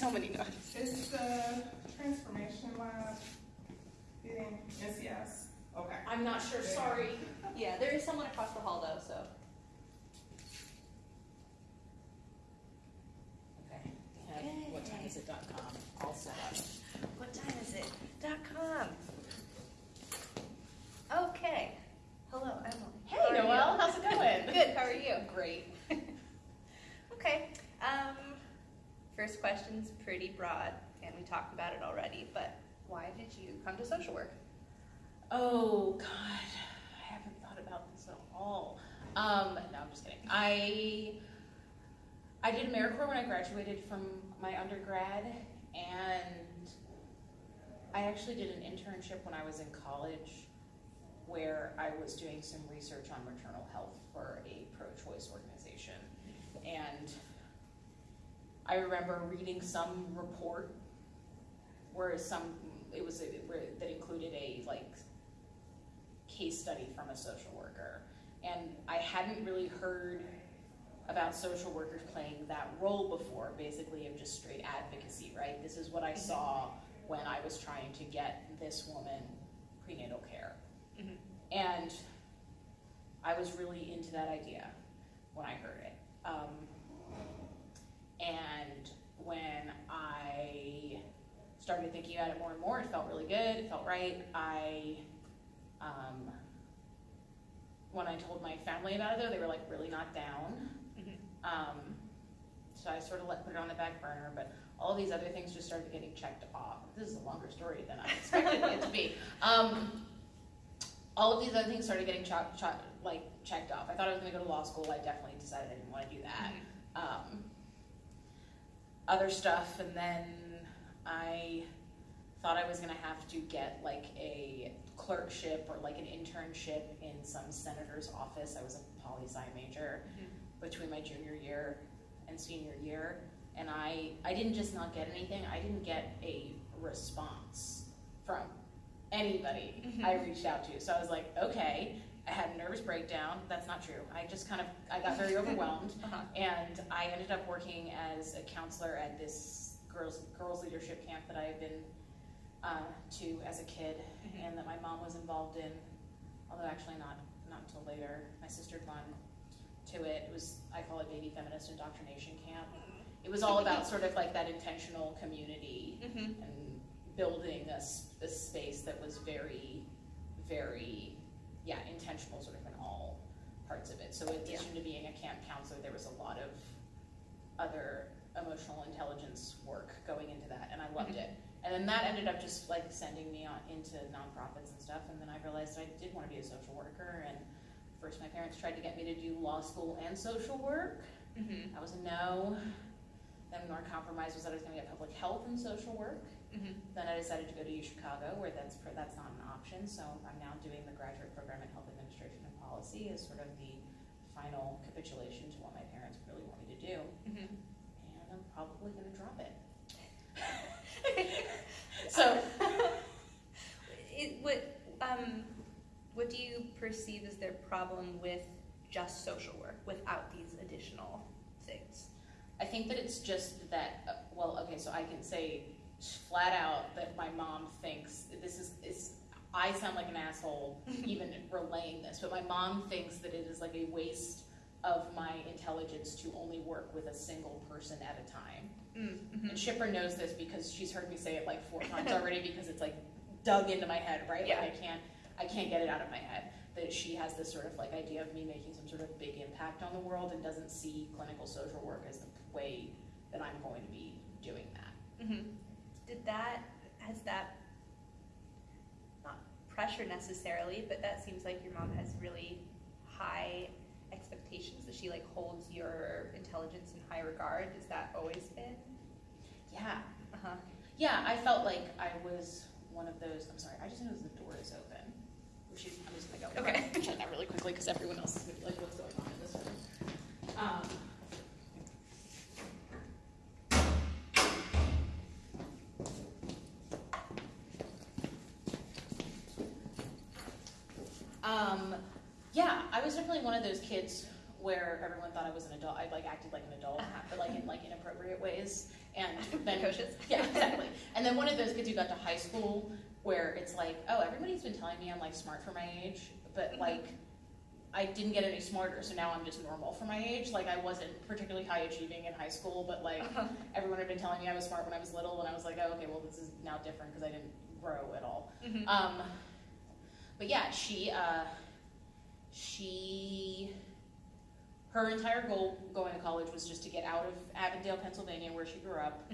so many notes. It's the transformation lab getting NCS. Okay. I'm not sure, sorry. Yeah, there is someone across the hall though, so. Okay. What time is it.com all set up. What time is it? .com. Okay. Hello, Emily. Hey, Noelle, how's it going? Good, how are you? Great. Okay. First question's pretty broad, and we talked about it already, but why did you come to social work? Oh, God. I haven't thought about this at all. No, I'm just kidding. I did AmeriCorps when I graduated from my undergrad, and I actually did an internship when I was in college where I was doing some research on maternal health for a pro-choice organization. And I remember reading some report where that included a case study from a social worker. And I hadn't really heard about social workers playing that role before, basically of just straight advocacy, right? This is what I saw when I was trying to get this woman prenatal care. Mm-hmm. And I was really into that idea when I heard it. And when I started thinking about it more and more, it felt really good, it felt right. When I told my family about it though, they were really not down. Mm-hmm. So I sort of put it on the back burner, but all of these other things just started getting checked off. This is a longer story than I expected it to be. All of these other things started getting checked off. I thought I was going to go to law school. I definitely decided I didn't want to do that. Mm-hmm. Other stuff, and then I thought I was going to have to get a clerkship or an internship in some senator's office. I was a poli-sci major between my junior year and senior year, and I didn't just not get anything, I didn't get a response from anybody I reached out to. So I was like, okay, I had a nervous breakdown. That's not true. I got very overwhelmed, and I ended up working as a counselor at this girls leadership camp that I had been to as a kid, and that my mom was involved in, although actually not until later. My sister had gone to it. It was, I call it baby feminist indoctrination camp. It was all about sort of that intentional community and building a space that was very, very, intentional sort of in all parts of it. So in addition to being a camp counselor, there was a lot of other emotional intelligence work going into that, and I loved it. And then that ended up just sending me on into nonprofits and stuff, and then I realized I did want to be a social worker, and first my parents tried to get me to do law school and social work. That was a no. Then our compromise was that I was going to get public health and social work. Then I decided to go to Chicago, where that's not an option, so I'm now doing the graduate program in health administration and policy as sort of the final capitulation to what my parents really want me to do. And I'm probably going to drop it. So, what do you perceive as their problem with just social work without these additional things? I think that it's just that, so I can say flat out that my mom thinks I sound like an asshole even relaying this, but my mom thinks that it is a waste of my intelligence to only work with a single person at a time. And Shipper knows this because she's heard me say it 4 times already, because it's dug into my head, right? Yeah. I can't get it out of my head. That she has this sort of idea of me making some sort of big impact on the world and doesn't see clinical social work as the way that I'm going to be doing that. Has that, not pressure necessarily, but that seems like your mom has really high expectations, that she holds your intelligence in high regard. Has that always been? Yeah. Yeah, I felt like I was one of those. I'm sorry, I just noticed the door is open. I'm just gonna go. Okay. Check that really quickly because everyone else is gonna be what's going on in this room. Yeah, I was definitely one of those kids where everyone thought I was an adult. I acted like an adult, but in inappropriate ways. And then, Precocious. yeah, exactly. And then one of those kids who got to high school where it's like, oh, everybody's been telling me I'm like smart for my age, but like I didn't get any smarter, so now I'm just normal for my age. Like I wasn't particularly high achieving in high school, but like everyone had been telling me I was smart when I was little, and I was like, oh, okay, well this is now different because I didn't grow at all. But yeah, her entire goal going to college was just to get out of Avondale, Pennsylvania, where she grew up.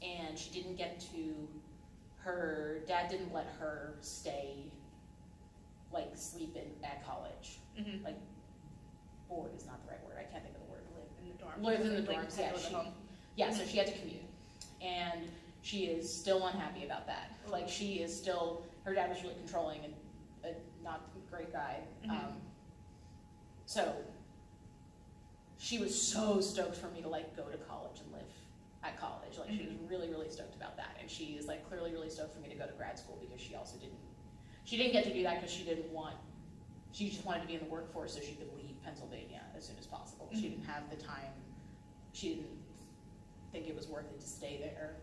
And she didn't get to, her dad didn't let her stay, like sleep at college. Like, board is not the right word, I can't think of the word. Live in the dorms. Live in the dorms, Like, yeah. So she had to commute. And she is still unhappy about that. Like she is still, her dad was really controlling and a not great guy. So she was so stoked for me to like go to college and live at college. Like she was really, really stoked about that. And she is like clearly really stoked for me to go to grad school because she also didn't get to do that because she just wanted to be in the workforce so she could leave Pennsylvania as soon as possible. She didn't have the time, she didn't think it was worth it to stay there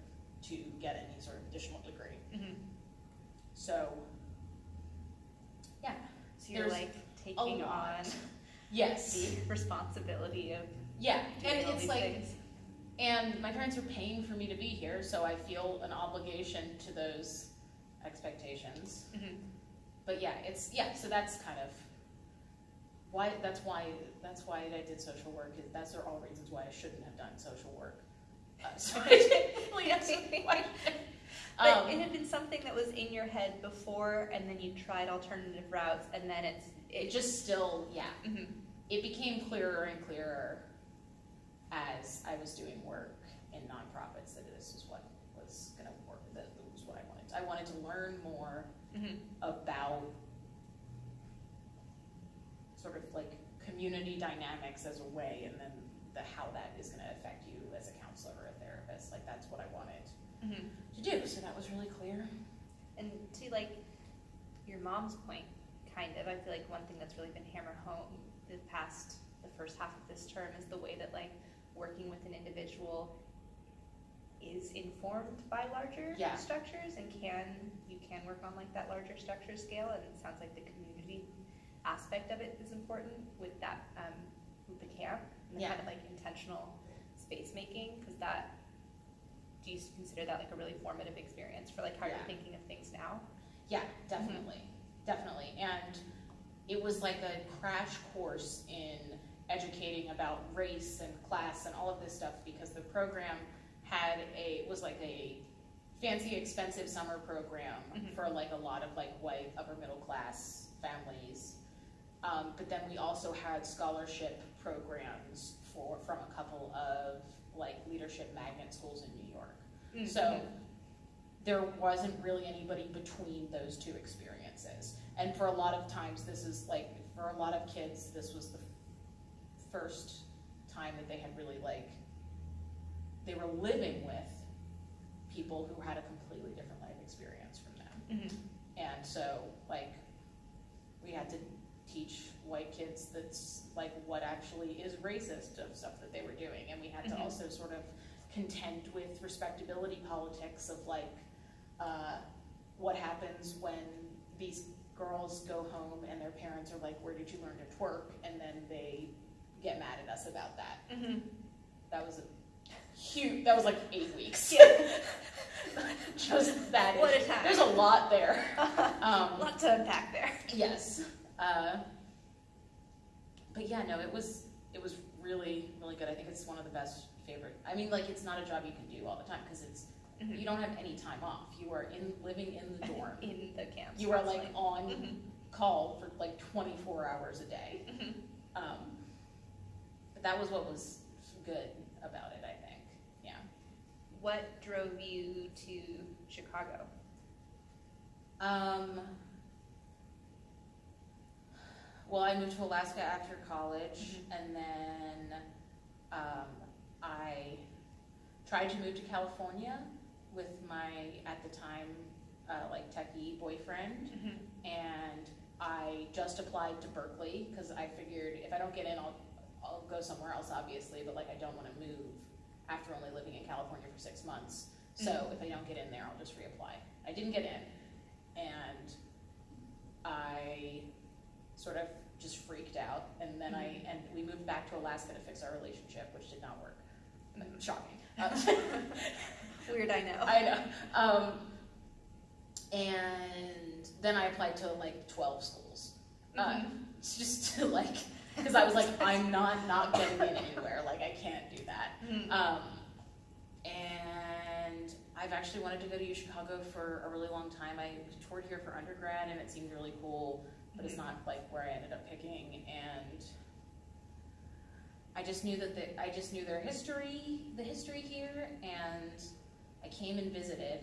to get any sort of additional degree. So, yeah. So you're like taking on yes the responsibility of and all it's these like things. And my parents are paying for me to be here, so I feel an obligation to those expectations. But yeah, so that's kind of why I did social work. Those are all reasons why I shouldn't have done social work. So I didn't really answer the question. But it had been something that was in your head before, and then you tried alternative routes, and then it just still, it became clearer and clearer as I was doing work in nonprofits that this is what was going to work, that was what I wanted. I wanted to learn more about sort of like community dynamics as a way, and then how that is going to affect you as a counselor or a therapist. Like that's what I wanted to do. So that was really clear. And to like your mom's point, kind of, I feel like one thing that's really been hammered home the first half of this term is the way that like working with an individual is informed by larger structures, and you can work on like that larger structure scale, and it sounds like the community aspect of it is important with that with the camp and the kind of like intentional space making, because that, do you consider that like a really formative experience for like how you're thinking of things now? Yeah, definitely. And it was like a crash course in educating about race and class and all of this stuff, because the program was like a fancy, expensive summer program for like a lot of like white upper middle class families. But then we also had scholarship programs from a couple of like leadership magnet schools in New York. So there wasn't really anybody between those two experiences. And for a lot of times, this is like, for a lot of kids, this was the first time that they had really like, they were living with people who had a completely different life experience from them. And so like, we had to teach white kids that's like what actually is racist of stuff that they were doing, and we had to also sort of contend with respectability politics of like what happens when these girls go home and their parents are like, where did you learn to twerk, and then they get mad at us about that. That was like 8 weeks. Just that. What a time. There's a lot there. A lot to unpack there. Yes. But yeah, no, it was really, really good. I think it's one of the best favorite. I mean, like, it's not a job you can do all the time because it's you don't have any time off. You are living in the dorm. In the camp. You are like on call for like 24 hours a day. But that was what was good about it, I think. Yeah. What drove you to Chicago? Well, I moved to Alaska after college, and then I tried to move to California with my, at the time, like techie boyfriend, and I just applied to Berkeley because I figured if I don't get in, I'll go somewhere else, obviously, but like I don't want to move after only living in California for 6 months. So if I don't get in there, I'll just reapply. I didn't get in, and I sort of just freaked out, and then we moved back to Alaska to fix our relationship, which did not work. Shocking. Weird, I know. I know. And then I applied to like 12 schools, just to like, because I was like, I'm not getting in anywhere. Like, I can't do that. And I've actually wanted to go to Chicago for a really long time. I toured here for undergrad, and it seemed really cool, but it's not like where I ended up picking. And I just knew that I just knew the history here, and I came and visited,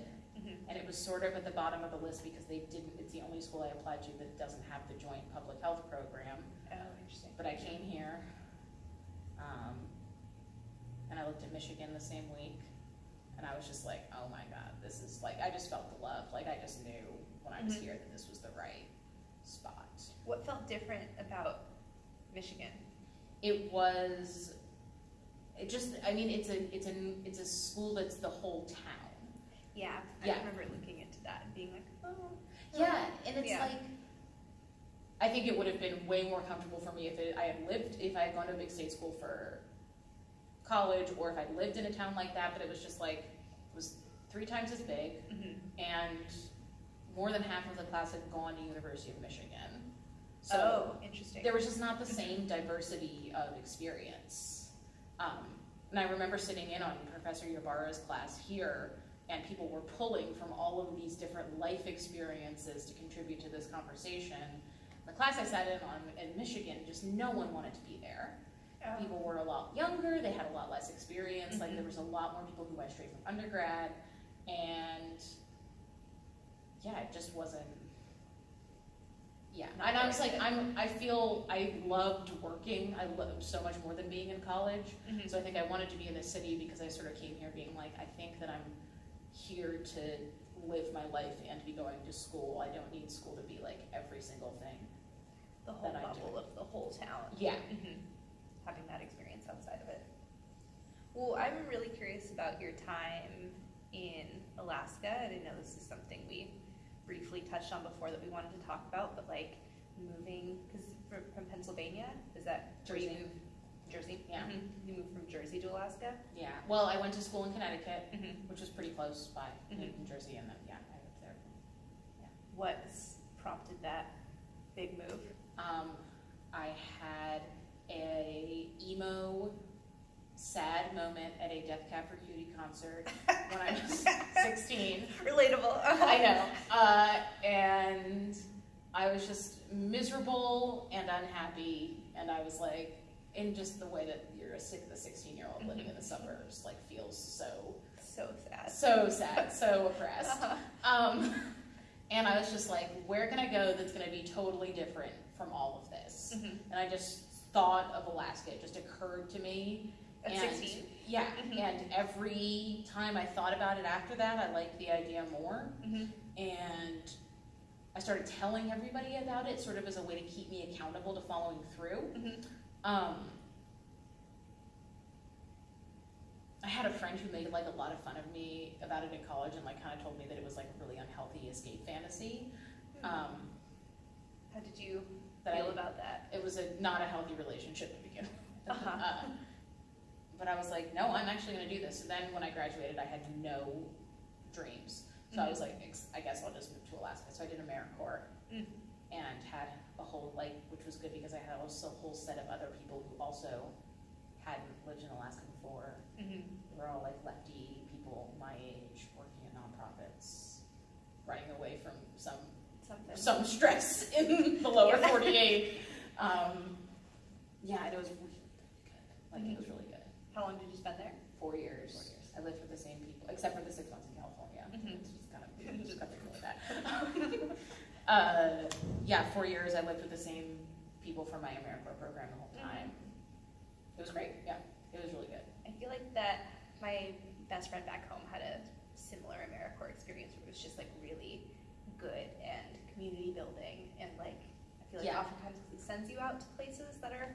and it was sort of at the bottom of the list because it's the only school I applied to that doesn't have the joint public health program. Oh, interesting. But I came here, and I looked at Michigan the same week, and I was just like, oh my God, this is like, I just felt the love. Like, I just knew when I was here that this was the right spot. What felt different about Michigan? It's a school that's the whole town. Yeah, I remember looking into that and being like, oh. Yeah, and it's like, I think it would have been way more comfortable for me if I had gone to a big state school for college, or if I'd lived in a town like that, but it was just like, it was 3 times as big, and more than half of the class had gone to University of Michigan. So interesting. There was just not the same diversity of experience. And I remember sitting in on Professor Ybarra's class here, and people were pulling from all of these different life experiences to contribute to this conversation. The class I sat in on in Michigan, just no one wanted to be there. People were a lot younger, they had a lot less experience, like there was a lot more people who went straight from undergrad, and yeah, it just wasn't, and I was like, I loved working. I loved so much more than being in college. So I think I wanted to be in the city because I sort of came here being like, I think that I'm here to live my life and to be going to school. I don't need school to be like every single thing. The whole bubble of the whole town. Yeah. Having that experience outside of it. Well, I'm really curious about your time in Alaska, and I know this is something we briefly touched on before that we wanted to talk about, but like moving, because from Pennsylvania, is that where you moved? Jersey? Yeah. You moved from Jersey to Alaska? Yeah. Well, I went to school in Connecticut, which was pretty close by, in Jersey, and then, I lived there. Yeah. What's prompted that big move? I had a emo, sad moment at a Death Cab for Cutie concert when I was 16. Relatable. I know. And I was just miserable and unhappy, and I was like, in just the way that you're the 16-year-old living in the suburbs, like, feels so sad, so oppressed. And I was just like, where can I go that's going to be totally different from all of this? And I just thought of Alaska. It just occurred to me. At 16? Yeah, and every time I thought about it after that, I liked the idea more. And I started telling everybody about it, sort of as a way to keep me accountable to following through. I had a friend who made like a lot of fun of me about it in college, and like kind of told me that it was like a really unhealthy escape fantasy. How did you feel about that? It was not a healthy relationship to begin with. But I was like, no, I'm actually going to do this. And then when I graduated, I had no dreams. So I was like, I guess I'll just move to Alaska. So I did AmeriCorps and had a whole, which was good because I had also a whole set of other people who also hadn't lived in Alaska before. They were all like lefty people my age, working in nonprofits, running away from some stress in the lower 48. And it was really good. It was really good. How long did you spend there? 4 years. 4 years. I lived with the same people, except for the 6 months in California. It's just kind of just got really bad. 4 years. I lived with the same people from my AmeriCorps program the whole time. It was great. Yeah, it was really good. I feel like that my best friend back home had a similar AmeriCorps experience where it was just like really good and community building, and like I feel like oftentimes it sends you out to places that are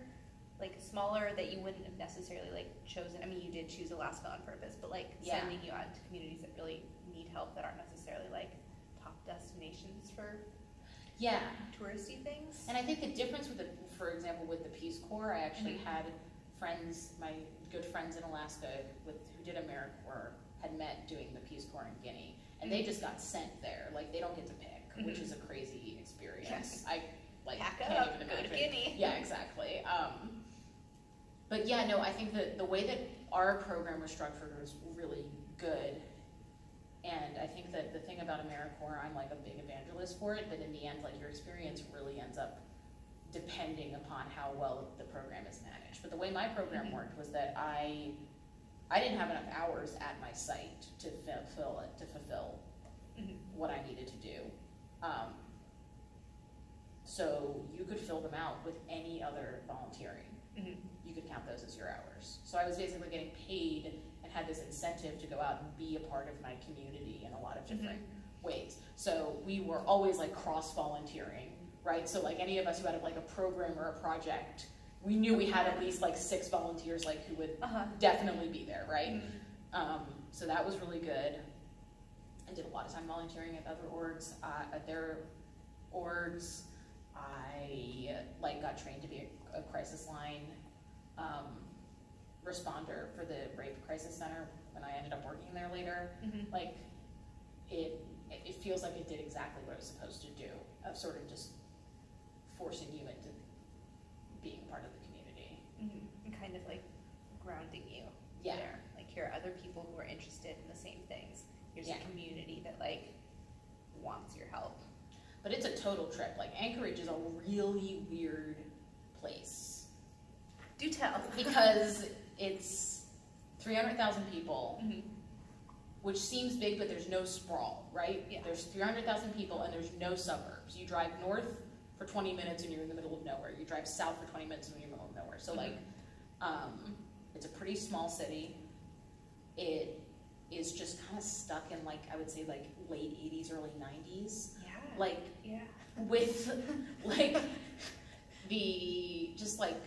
like smaller that you wouldn't have necessarily like chosen? I mean, you did choose Alaska on purpose, but like Yeah. sending you out to communities that really need help that aren't necessarily like top destinations for Yeah. touristy things. And I think the difference with for example, with the Peace Corps, I actually had friends, my good friends in Alaska who did AmeriCorps had met doing the Peace Corps in Guinea, and they just got sent there. Like, they don't get to pick, which is a crazy experience. I Pack can't up, even go imagine. to Guinea. Yeah, exactly. But yeah, no, I think that the way that our program was structured was really good. And I think that the thing about AmeriCorps, I'm like a big evangelist for it, that in the end, like, your experience really ends up depending upon how well the program is managed. But the way my program worked was that I didn't have enough hours at my site to fulfill what I needed to do. So you could fill them out with any other volunteering. You could count those as your hours. So I was basically getting paid and had this incentive to go out and be a part of my community in a lot of different ways. So we were always like cross-volunteering, right? So like any of us who had like a program or a project, we knew we had at least like 6 volunteers like who would definitely be there, right? So that was really good. I did a lot of time volunteering at other orgs. At their orgs, I like got trained to be a crisis line responder for the Rape Crisis Center when I ended up working there later. Like it feels like it did exactly what it was supposed to do, of sort of just forcing you into being part of the community. And kind of like grounding you Yeah. there. Like, here are other people who are interested in the same things. Here's Yeah. a community that like wants your help. But it's a total trip. Like, Anchorage is a really weird place Do tell. because it's 300,000 people, which seems big, but there's no sprawl, right? Yeah. There's 300,000 people and there's no suburbs. You drive north for 20 minutes and you're in the middle of nowhere. You drive south for 20 minutes and you're in the middle of nowhere. So like, it's a pretty small city. It is just kind of stuck in like, I would say like late 80s, early 90s. Yeah. Like, Yeah. with like just like,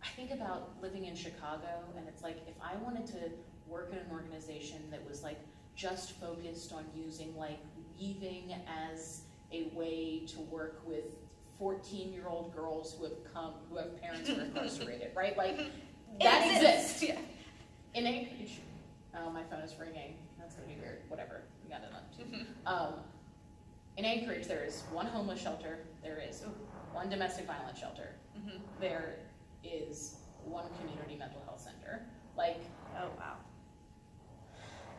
I think about living in Chicago, and it's like, if I wanted to work in an organization that was like just focused on using like weaving as a way to work with 14-year-old girls who have parents who are incarcerated, right? Like, that exists. Yeah. In Anchorage, oh, my phone is ringing. That's gonna be weird. Whatever, we got it on. In Anchorage, there is one homeless shelter. There is one domestic violence shelter. There is one community mental health center. Like, Oh wow.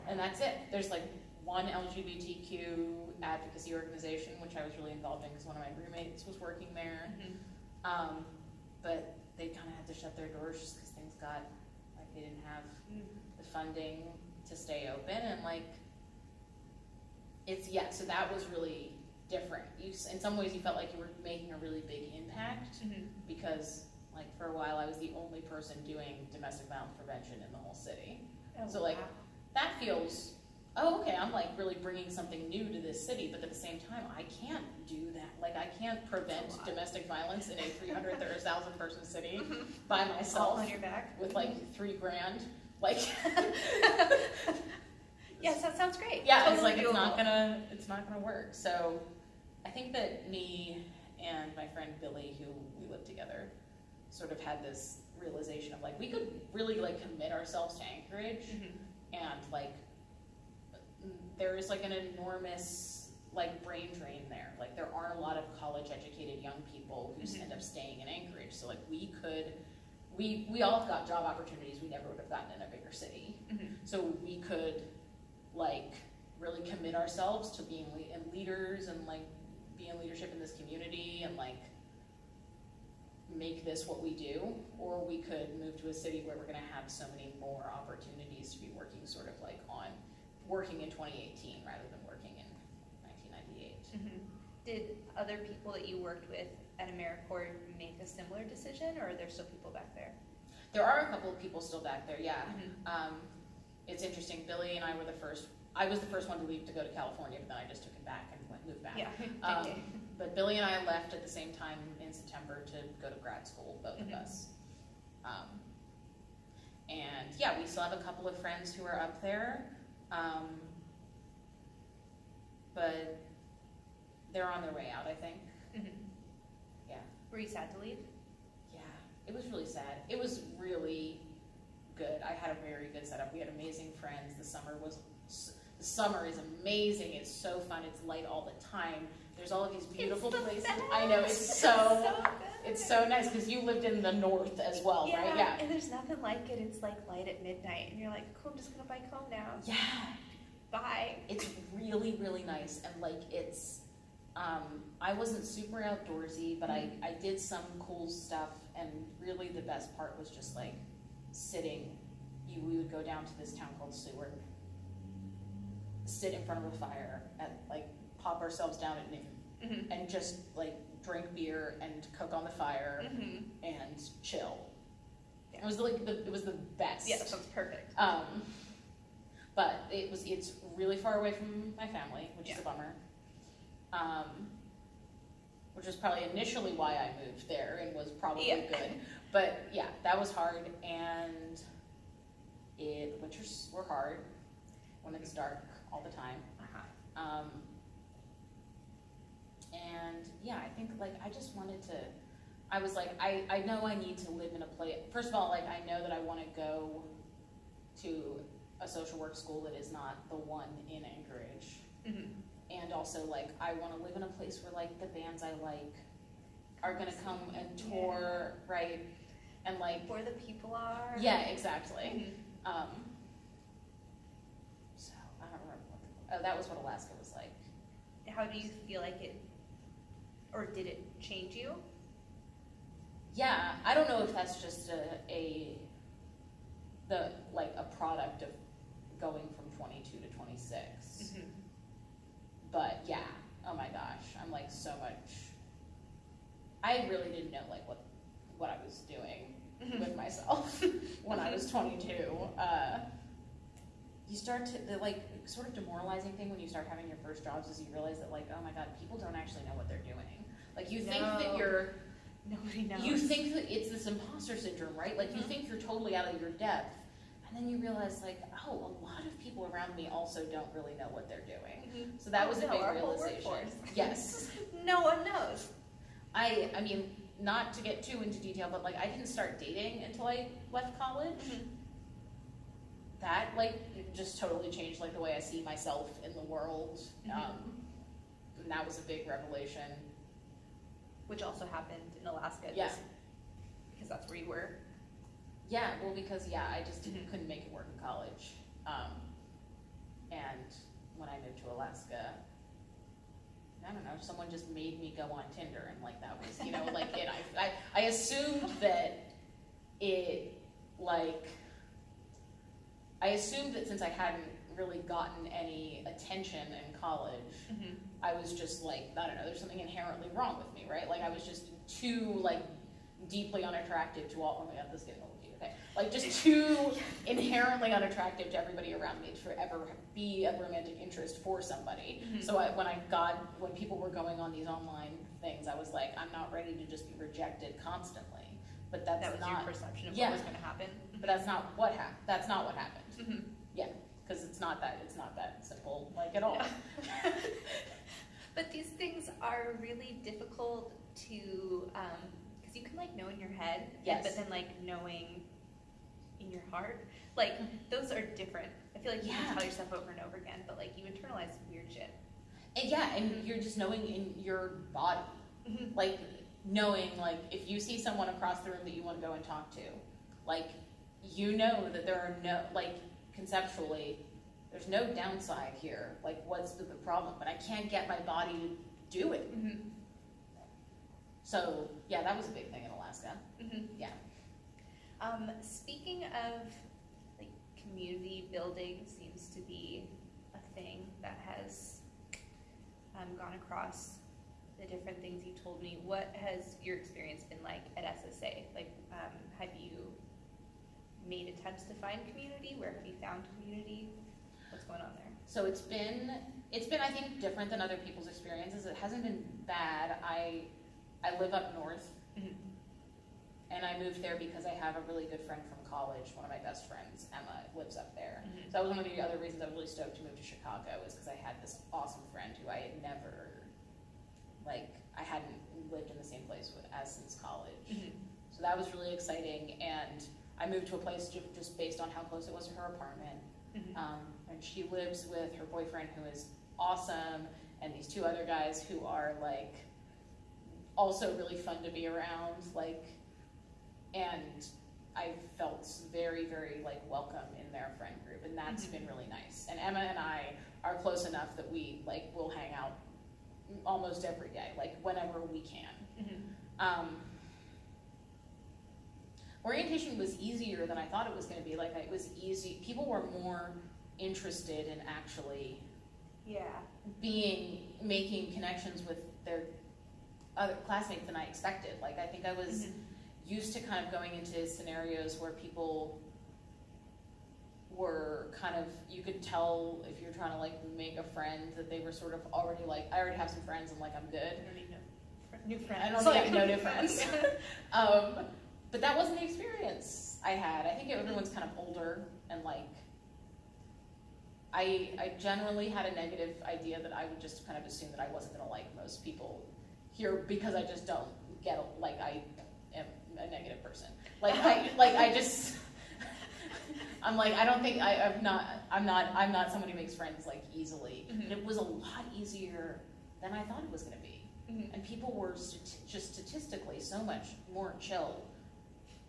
and that's it. There's like one LGBTQ advocacy organization, which I was really involved in because one of my roommates was working there. But they kind of had to shut their doors just because things got, like, they didn't have the funding to stay open, and like, it's, yeah, so that was really different. In some ways you felt like you were making a really big impact because, like, for a while I was the only person doing domestic violence prevention in the whole city. So like, that feels, oh, okay, I'm like really bringing something new to this city, but at the same time, I can't do that. Like, I can't prevent domestic violence in a 300,000 person city by myself. All on your back. With like $3 grand. Like, yes, that sounds great. yeah, Totally it's like, doable. it's not gonna work. So I think that me and my friend Billy, who we lived together, sort of had this realization of like, we could really like commit ourselves to Anchorage, and like, there is like an enormous like brain drain there. Like, there aren't a lot of college educated young people who end up staying in Anchorage. So like, we all have got job opportunities we never would have gotten in a bigger city. So we could like really commit ourselves to being leaders and like be in leadership in this community and like make this what we do, or we could move to a city where we're going to have so many more opportunities to be working sort of like on working in 2018 rather than working in 1998. Did other people that you worked with at AmeriCorps make a similar decision, or are there still people back there? There are a couple of people still back there, yeah. It's interesting, Billy and I was the first one to leave to go to California, but then I just took him back and moved back. Yeah. but Billy and I left at the same time in September to go to grad school, both of us. And yeah, we still have a couple of friends who are up there, but they're on their way out, I think. Yeah. Were you sad to leave? Yeah, it was really sad. It was really good. I had a very good setup. We had amazing friends. The summer is amazing. It's so fun. It's light all the time. There's all of these beautiful places. Best. I know, it's so nice because you lived in the north as well, right? Yeah. And there's nothing like it. It's like light at midnight, and you're like, cool, I'm just gonna bike home now. Yeah. Bye. It's really, really nice, and like it's. I wasn't super outdoorsy, but I did some cool stuff, and really the best part was just like sitting. We would go down to this town called Seward, sit in front of a fire, and like pop ourselves down at noon, and just like drink beer and cook on the fire and chill. Yeah. It was like it was the best. Yeah, that sounds perfect. But it's really far away from my family, which is a bummer. Which was probably initially why I moved there and was probably good. But yeah, that was hard, and winters were hard when it's dark all the time. And yeah, I think like I just wanted to, I was like, I know I need to live in a place. First of all, like I know that I want to go to a social work school that is not the one in Anchorage. And also, like, I want to live in a place where, like, the bands I like are going to come and tour, right? And, like... Where the people are. Yeah, exactly. So, I don't remember that was what Alaska was like. How do you feel like it, or did it change you? Yeah, I don't know if that's just a product of going from 22 to 26. But yeah, oh my gosh, I'm like so much. I really didn't know like what I was doing with myself when I was 22. You start to the like sort of demoralizing thing when you start having your first jobs is you realize that like, oh my god, people don't actually know what they're doing. Like you think that nobody knows. You think that it's this imposter syndrome, right? Like you think you're totally out of your depth. And then you realize, like, oh, a lot of people around me also don't really know what they're doing. So that was a big realization. Yes. No one knows. I mean, not to get too into detail, but, like, I didn't start dating until I left college. That, like, just totally changed, like, the way I see myself in the world. And that was a big revelation. Which also happened in Alaska. Yeah. Because that's where you were. Yeah, well, because, I just couldn't make it work in college. And when I moved to Alaska, I don't know, someone just made me go on Tinder, and, like, that was, like, it. I assumed that since I hadn't really gotten any attention in college, I was just, like, I don't know, there's something inherently wrong with me, right? Like, I was just too, like, deeply unattractive to all, oh my god, this is getting old. Okay. Like, just too inherently unattractive to everybody around me to ever be a romantic interest for somebody. So when people were going on these online things, I was like, I'm not ready to just be rejected constantly. But that was your perception of what was going to happen. But that's not what happened. That's not what happened. Yeah, because it's not that simple, like, at all. Yeah. But these things are really difficult to, you can like know in your head, but then like knowing in your heart, like those are different. I feel like you can tell yourself over and over again, but like you internalize weird shit. And you're just knowing in your body, like knowing like if you see someone across the room that you want to go and talk to, like you know that there are no, like conceptually, there's no downside here. Like what's the problem? But I can't get my body to do it. So, yeah, that was a big thing in Alaska. Yeah. Speaking of, like, community building seems to be a thing that has gone across the different things you told me. What has your experience been like at SSA? Like, have you made attempts to find community? Where have you found community? What's going on there? So it's been I think different than other people's experiences. It hasn't been bad. I live up north, and I moved there because I have a really good friend from college. One of my best friends, Emma, lives up there. So that was one of the other reasons I was really stoked to move to Chicago, is because I had this awesome friend who I had never, like, I hadn't lived in the same place as since college. So that was really exciting, and I moved to a place just based on how close it was to her apartment. And she lives with her boyfriend, who is awesome, and these two other guys who are, like, also really fun to be around, like, and I felt very, very, like, welcome in their friend group, and that's been really nice. And Emma and I are close enough that we, like, will hang out almost every day, like, whenever we can. Orientation was easier than I thought it was going to be. Like, it was easy. People were more interested in actually making connections with their other classmates than I expected. Like, I think I was used to kind of going into scenarios where people were kind of, you could tell if you're trying to, like, make a friend, that they were sort of already like, I already have some friends and, like, I'm good. I don't need new friends. I don't need no new friends. But that wasn't the experience I had. I think everyone's kind of older, and, like, I generally had a negative idea that I would just kind of assume that I wasn't going to like most people here, because I just don't get, like, I am a negative person. Like, I just, I'm like, I don't think, I'm not someone who makes friends, like, easily. And it was a lot easier than I thought it was going to be. And people were just statistically so much more chill,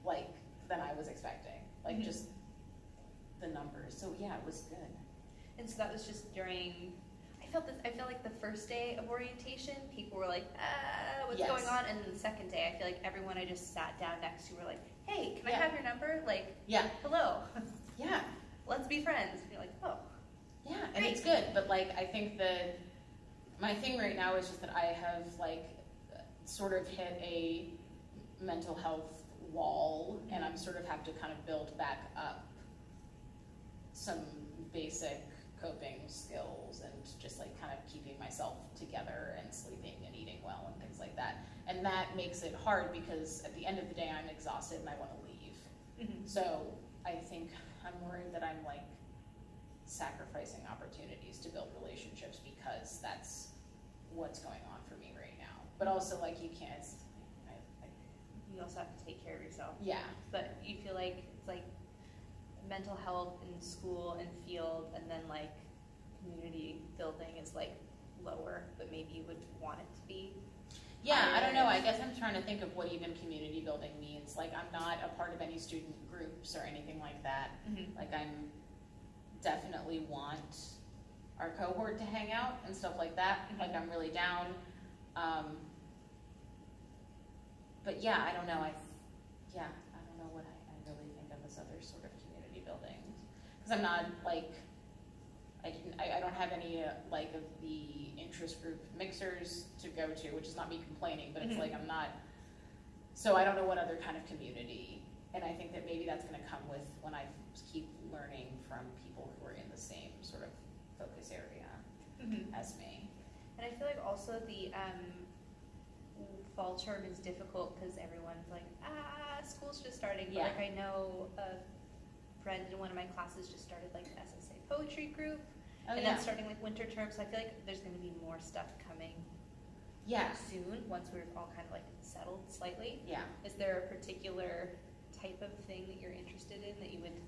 like, than I was expecting. Like, just the numbers. So yeah, it was good. And so that was just during, I felt like the first day of orientation, people were like, what's going on? And then the second day, I feel like everyone I just sat down next to were like, hey, can I have your number? Like, hello. Yeah. Let's be friends. And you're like, oh. Yeah, and it's good. But, like, I think that my thing right now is just that I have, like, sort of hit a mental health wall, and I'm sort of have to kind of build back up some basic coping skills, and just, like, kind of keeping myself together and sleeping and eating well and things like that. And that makes it hard, because at the end of the day I'm exhausted and I want to leave. So I think I'm worried that I'm, like, sacrificing opportunities to build relationships, because that's what's going on for me right now. But also, like, you can't, you also have to take care of yourself. Yeah. But you feel like it's like mental health in school and field, and then, like, community building is, like, lower, but maybe you would want it to be. Yeah, I don't know. I guess I'm trying to think of what even community building means. Like, I'm not a part of any student groups or anything like that. Like, I'm definitely want our cohort to hang out and stuff like that. Like, I'm really down. But yeah, I don't know. I don't know what I really think of as other sort of community buildings, because I'm not, like, I don't have any like, of the interest group mixers to go to, which is not me complaining, but it's like, I'm not, so I don't know what other kind of community, and I think that maybe that's going to come with when I keep learning from people who are in the same sort of focus area as me. And I feel like also the fall term is difficult, because everyone's like, school's just starting. But, like, I know a friend in one of my classes just started, like, an SSA poetry group, and that's starting, like, winter term, so I feel like there's going to be more stuff coming soon, once we're all kind of, like, settled slightly. Is there a particular type of thing that you're interested in that you would,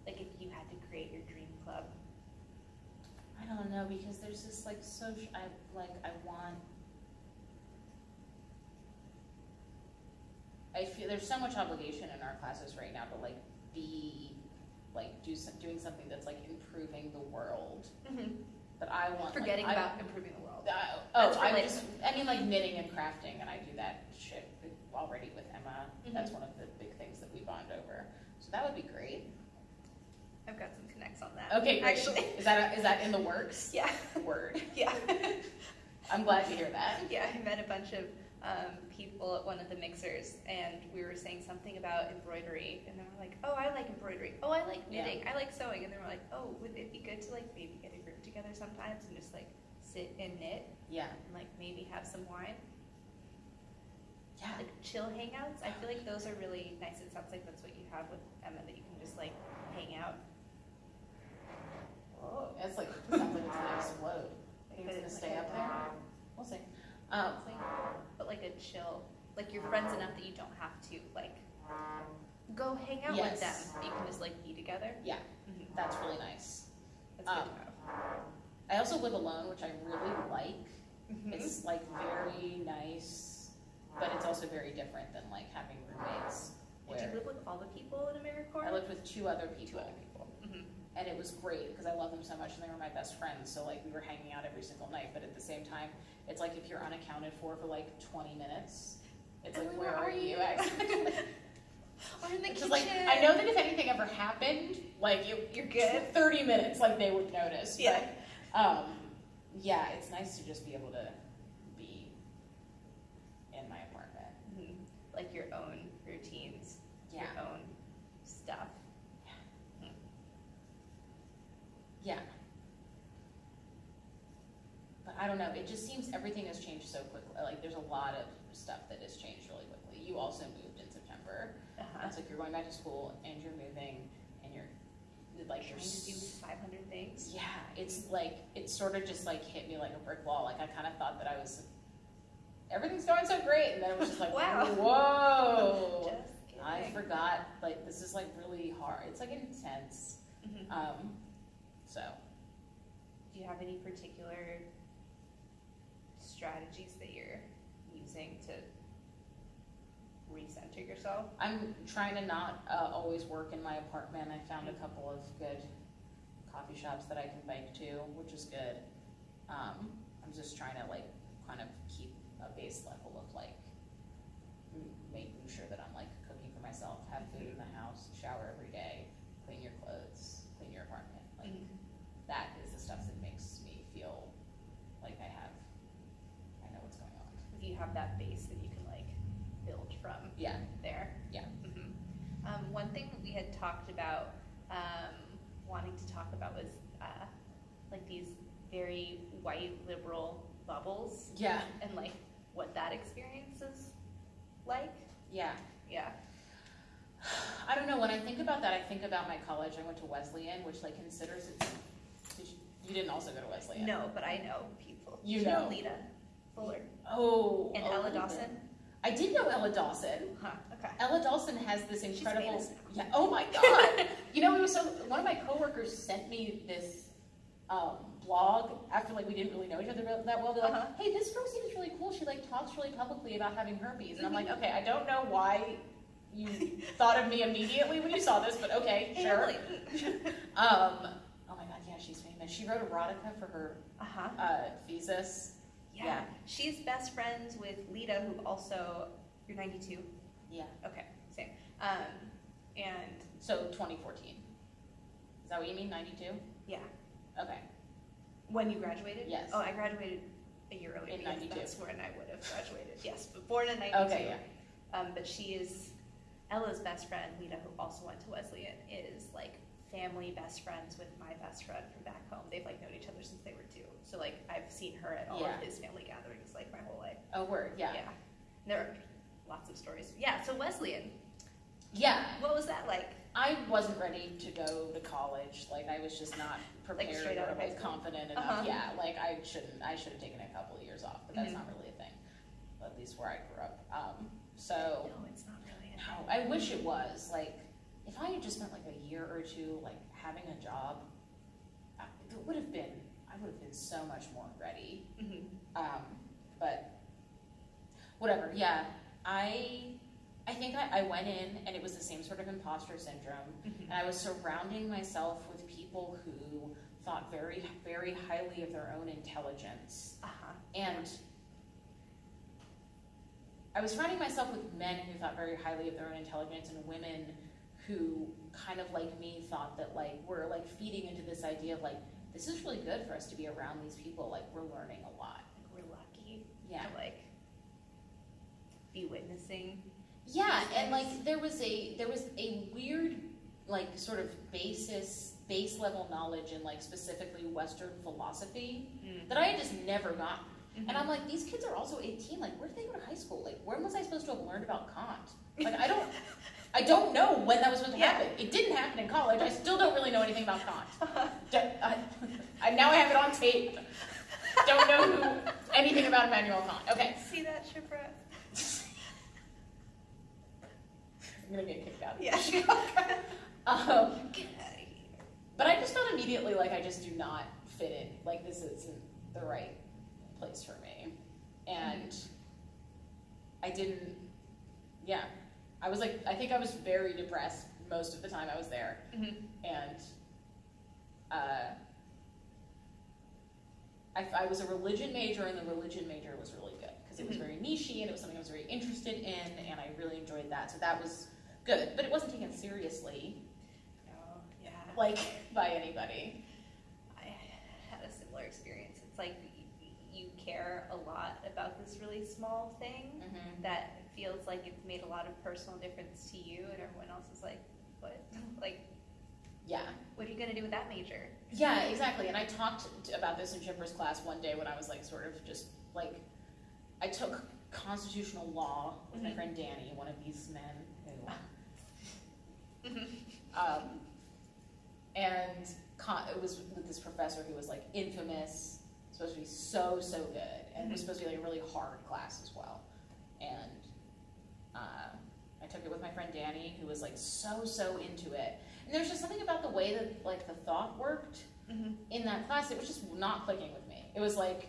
like, if you had to create your dream club? I don't know, because there's this, like, I feel there's so much obligation in our classes right now to, like, be, like, doing something that's, like, improving the world. But I want, forgetting like, about improving the world. I mean, like, knitting and crafting, and I do that shit already with Emma. That's one of the big things that we bond over. So that would be great. I've got some connects on that. Okay, great. Actually, is that in the works? Yeah. Word. Yeah. I'm glad to hear that. Yeah, I met a bunch of people at one of the mixers, and we were saying something about embroidery, and then we're like, oh, I like embroidery. Oh, I like knitting. I like sewing. And then we're like, oh, would it be good to, like, maybe get a group together together sometimes and just like sit and knit Yeah. and like maybe have some wine. Yeah. Like chill hangouts. I feel like those are really nice. It sounds like that's what you have with Emma, that you can just like hang out. Whoa. It's like, it sounds like it's gonna explode. I think it's gonna stay up there. We'll see. But like a chill, like you're friends enough that you don't have to like go hang out with them. That you can just like be together. Yeah. That's really nice. That's good to have. I also live alone, which I really like. It's like very nice, but it's also very different than like having roommates. Did you live with all the people in AmeriCorps? I lived with two other people. Mm-hmm. And it was great because I love them so much and they were my best friends. So like we were hanging out every single night, but at the same time, it's like if you're unaccounted for like 20 minutes, it's like, where are you actually? Or in the kitchen. Like, I know that if anything ever happened, like you're good. 30 minutes, like they would notice. Yeah. But, yeah, it's nice to just be able to be in my apartment. Mm-hmm. Like your own routines, your own stuff. Yeah. But I don't know, it just seems everything has changed so quickly. Like there's a lot of stuff that has changed really quickly. You also moved in September. It's like you're going back to school and you're moving and you're like trying to do 500 things. Yeah, it's like it sort of just like hit me like a brick wall. Like I kind of thought that everything's going so great, and then it was just like, wow, whoa, just kidding. I forgot. Like this is like really hard. It's like intense. So, do you have any particular strategies that you're using to recenter yourself? I'm trying to not always work in my apartment. I found a couple of good coffee shops that I can bike to, which is good. I'm just trying to like kind of keep a base level of like making sure that I'm like cooking for myself, have food in the house, shower every day, clean your clothes, clean your apartment. Like that is the stuff that makes me feel like I know what's going on. If you have that base that you can like build from there. Yeah. One thing that we had talked about, wanting to talk about was like these very white liberal bubbles. Yeah. And like what that experience is like. Yeah. Yeah. I don't know, when I think about that, I think about my college. I went to Wesleyan, which like considers it, you didn't also go to Wesleyan? No, but I know people. You know Lita Fuller. Oh. And Ella Dawson. I did know Ella Dawson. Huh, okay. Ella Dawson has this incredible, She's famous now. yeah, oh my God. You know, it was so, one of my coworkers sent me this blog after like we didn't really know each other that well. They're like, hey, this girl seems really cool. She like talks really publicly about having herpes. And I'm like, okay, I don't know why you thought of me immediately when you saw this, but okay, sure. Oh my God, yeah, she's famous. She wrote erotica for her thesis. Yeah. She's best friends with Lita, who also, you're 92? Yeah. Okay, same. And so 2014. Is that what you mean, 92? yeah. Okay. When you graduated? Yes. Oh, I graduated a year earlier. In 92. That's when I would have graduated. Yes, but born in 92. Okay, yeah. But she is, Ella's best friend, Lita, who also went to Wesleyan, is like family best friends with my best friend from back home. They've like known each other since they were 2. So like I've seen her at all of his family gatherings like my whole life. Oh, word, yeah. Yeah. There are lots of stories. Yeah, so Wesleyan. Yeah. What was that like? I wasn't ready to go to college. Like I was just not prepared Like straight out of high or school? confident enough. Yeah, like I should have taken a couple of years off, but that's not really a thing. At least where I grew up. So No, it's not really. no, I wish it was. Like if I had just spent like a year or two like having a job, it would have been. I would have been so much more ready. But whatever. Yeah, I think I went in and it was the same sort of imposter syndrome, and I was surrounding myself with people who thought very, very highly of their own intelligence, and I was surrounding myself with men who thought very highly of their own intelligence, and women who kind of like me thought that like we're like feeding into this idea of like this is really good for us to be around these people, like we're learning a lot. Like we're lucky Yeah. to like be witnessing. Yeah, and like there was a weird like sort of basis base level knowledge in like specifically Western philosophy that I had just never gotten. And I'm like, these kids are also 18. Like, where did they go to high school? Like, when was I supposed to have learned about Kant? Like, I don't know when that was supposed to happen. It didn't happen in college. I still don't really know anything about Kant. Now I have it on tape. Don't know anything about Immanuel Kant. Okay. See that, Shipra? I'm gonna get kicked out. Yeah. Get out of here. But I just felt immediately like I just do not fit in. Like, this isn't the right place for me. And I didn't, I was like, I think I was very depressed most of the time I was there. And I was a religion major, and the religion major was really good because it was very niche-y and it was something I was very interested in, and I really enjoyed that. So that was good, but it wasn't taken seriously. Oh, yeah. Like, by anybody. I had a similar experience. It's like you care a lot about this really small thing that feels like it's made a lot of personal difference to you, and everyone else is like, what? Like, what are you going to do with that major? Yeah, exactly. And I talked about this in Chipra's class one day when I was like sort of just like, I took constitutional law with my friend Danny, one of these men who, and it was with this professor who was like infamous, supposed to be so good, and it was supposed to be like a really hard class as well. And I took it with my friend Danny, who was like so into it. And there's just something about the way that like the thought worked in that class. It was just not clicking with me. It was like,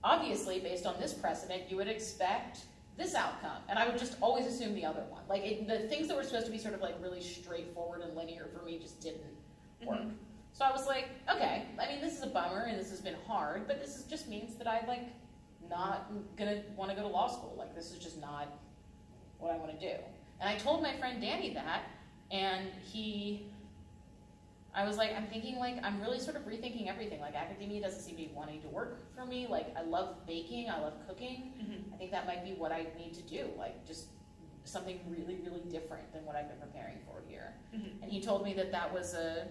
obviously, based on this precedent, you would expect this outcome, and I would just always assume the other one. Like the things that were supposed to be sort of like really straightforward and linear for me just didn't work. So I was like, okay, I mean, this is a bummer and this has been hard, but this just means that I like not gonna want to go to law school. Like, this is just not what I want to do. And I told my friend Danny that, and I was like, I'm thinking like, I'm really sort of rethinking everything. Like, academia doesn't seem to be wanting to work for me. Like, I love baking, I love cooking. I think that might be what I need to do. Like, just something really, really different than what I've been preparing for here. And he told me that that was a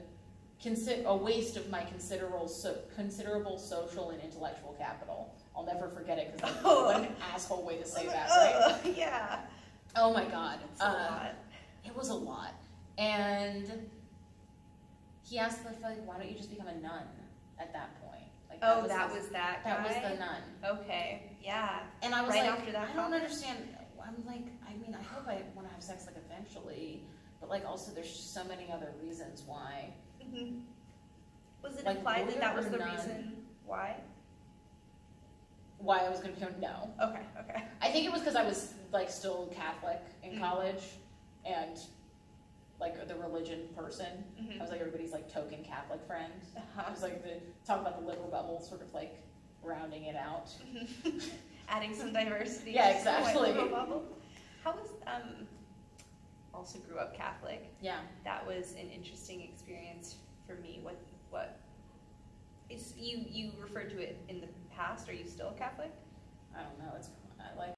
waste of my considerable social and intellectual capital. I'll never forget it, because what an asshole way to say that, right? Yeah. Oh my God. It's a lot. It was a lot. And he asked, like, why don't you just become a nun at that point? Like, that was that guy? That was the nun. Okay, yeah. And I was right like, after that I don't understand. I'm like, I mean, I hope I want to have sex, like, eventually, but, like, also there's so many other reasons why. Was it like, implied that was the nun, reason why? Why I was going to become, no. Okay. I think it was because I was, like, still Catholic in college, and, like, the religion person. I was, like, everybody's, like, token Catholic friend. I was, like, talk about the liberal bubble, sort of, like, rounding it out. Adding some diversity. Yeah, exactly. To the bubble. How was, also grew up Catholic. Yeah. That was an interesting experience for me. What is, you referred to it in the past, are you still Catholic? I don't know, it's, I like